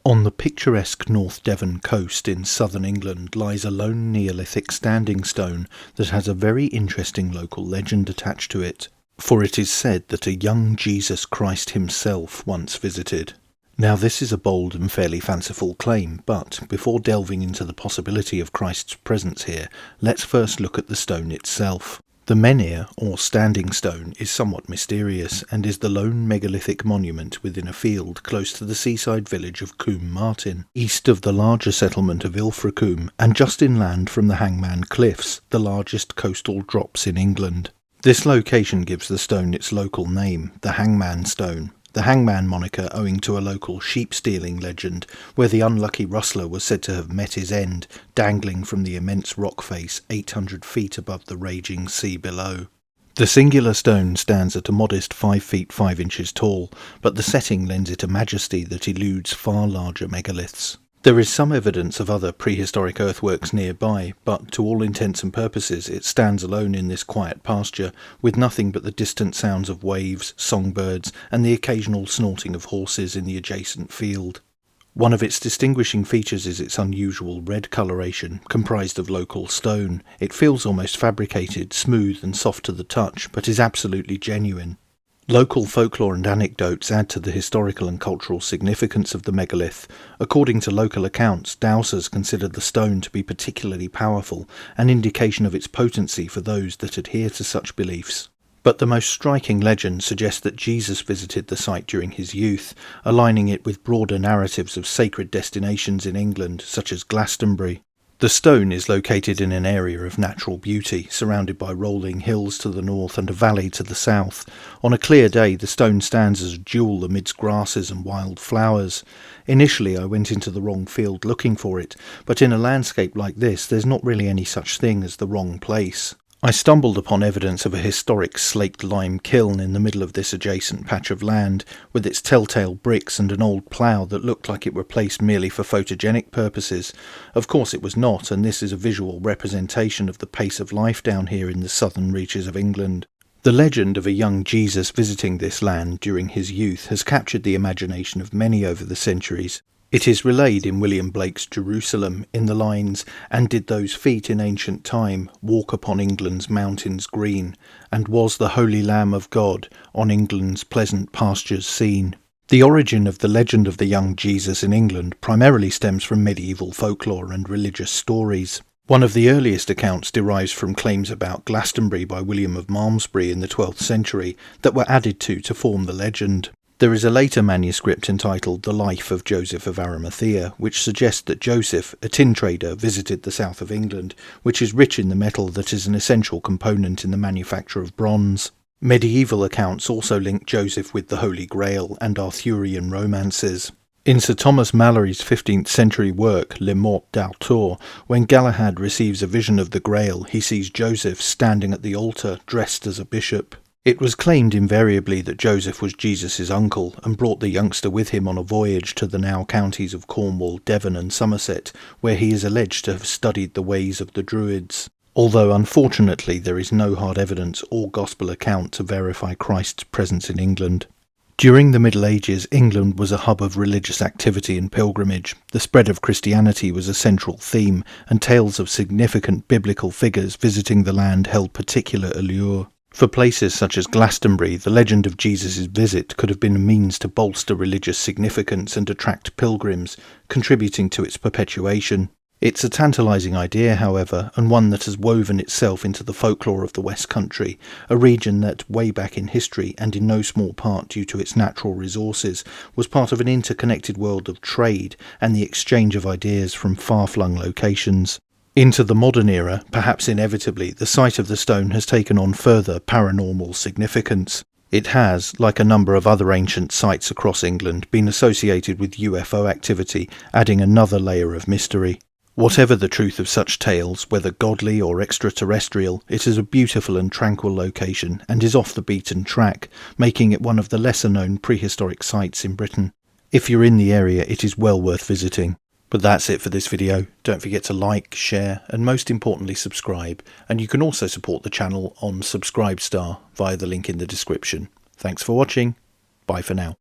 On the picturesque North Devon coast in southern England lies a lone Neolithic standing stone that has a very interesting local legend attached to it, for it is said that a young Jesus Christ himself once visited. Now this is a bold and fairly fanciful claim, but before delving into the possibility of Christ's presence here, let's first look at the stone itself. The Menhir, or standing stone, is somewhat mysterious and is the lone megalithic monument within a field close to the seaside village of Coombe Martin, east of the larger settlement of Ilfracombe and just inland from the Hangman Cliffs, the largest coastal drops in England. This location gives the stone its local name, the Hangman Stone. The Hangman moniker owing to a local sheep-stealing legend, where the unlucky rustler was said to have met his end, dangling from the immense rock face 800 feet above the raging sea below. The singular stone stands at a modest 5 feet 5 inches tall, but the setting lends it a majesty that eludes far larger megaliths. There is some evidence of other prehistoric earthworks nearby, but to all intents and purposes it stands alone in this quiet pasture, with nothing but the distant sounds of waves, songbirds, and the occasional snorting of horses in the adjacent field. One of its distinguishing features is its unusual red coloration, comprised of local stone. It feels almost fabricated, smooth and soft to the touch, but is absolutely genuine. Local folklore and anecdotes add to the historical and cultural significance of the megalith. According to local accounts, dowsers consider the stone to be particularly powerful, an indication of its potency for those that adhere to such beliefs. But the most striking legend suggests that Jesus visited the site during his youth, aligning it with broader narratives of sacred destinations in England, such as Glastonbury. The stone is located in an area of natural beauty, surrounded by rolling hills to the north and a valley to the south. On a clear day, the stone stands as a jewel amidst grasses and wild flowers. Initially, I went into the wrong field looking for it, but in a landscape like this, there's not really any such thing as the wrong place. I stumbled upon evidence of a historic slaked lime kiln in the middle of this adjacent patch of land, with its telltale bricks and an old plough that looked like it were placed merely for photogenic purposes. Of course it was not, and this is a visual representation of the pace of life down here in the southern reaches of England. The legend of a young Jesus visiting this land during his youth has captured the imagination of many over the centuries. It is relayed in William Blake's Jerusalem in the lines, "And did those feet in ancient time walk upon England's mountains green, and was the Holy Lamb of God on England's pleasant pastures seen." The origin of the legend of the young Jesus in England primarily stems from medieval folklore and religious stories. One of the earliest accounts derives from claims about Glastonbury by William of Malmesbury in the 12th century that were added to form the legend. There is a later manuscript entitled The Life of Joseph of Arimathea, which suggests that Joseph, a tin trader, visited the south of England, which is rich in the metal that is an essential component in the manufacture of bronze. Medieval accounts also link Joseph with the Holy Grail and Arthurian romances. In Sir Thomas Malory's 15th century work, Le Mort d'Arthur, when Galahad receives a vision of the Grail, he sees Joseph standing at the altar, dressed as a bishop. It was claimed invariably that Joseph was Jesus' uncle and brought the youngster with him on a voyage to the now counties of Cornwall, Devon and Somerset, where he is alleged to have studied the ways of the Druids. Although unfortunately there is no hard evidence or gospel account to verify Christ's presence in England. During the Middle Ages, England was a hub of religious activity and pilgrimage. The spread of Christianity was a central theme, and tales of significant biblical figures visiting the land held particular allure. For places such as Glastonbury, the legend of Jesus' visit could have been a means to bolster religious significance and attract pilgrims, contributing to its perpetuation. It's a tantalising idea, however, and one that has woven itself into the folklore of the West Country, a region that, way back in history, and in no small part due to its natural resources, was part of an interconnected world of trade and the exchange of ideas from far-flung locations. Into the modern era, perhaps inevitably, the site of the stone has taken on further paranormal significance. It has, like a number of other ancient sites across England, been associated with UFO activity, adding another layer of mystery. Whatever the truth of such tales, whether godly or extraterrestrial, it is a beautiful and tranquil location and is off the beaten track, making it one of the lesser-known prehistoric sites in Britain. If you're in the area, it is well worth visiting. But that's it for this video. Don't forget to like, share, and most importantly subscribe, and you can also support the channel on Subscribestar via the link in the description. Thanks for watching. Bye for now.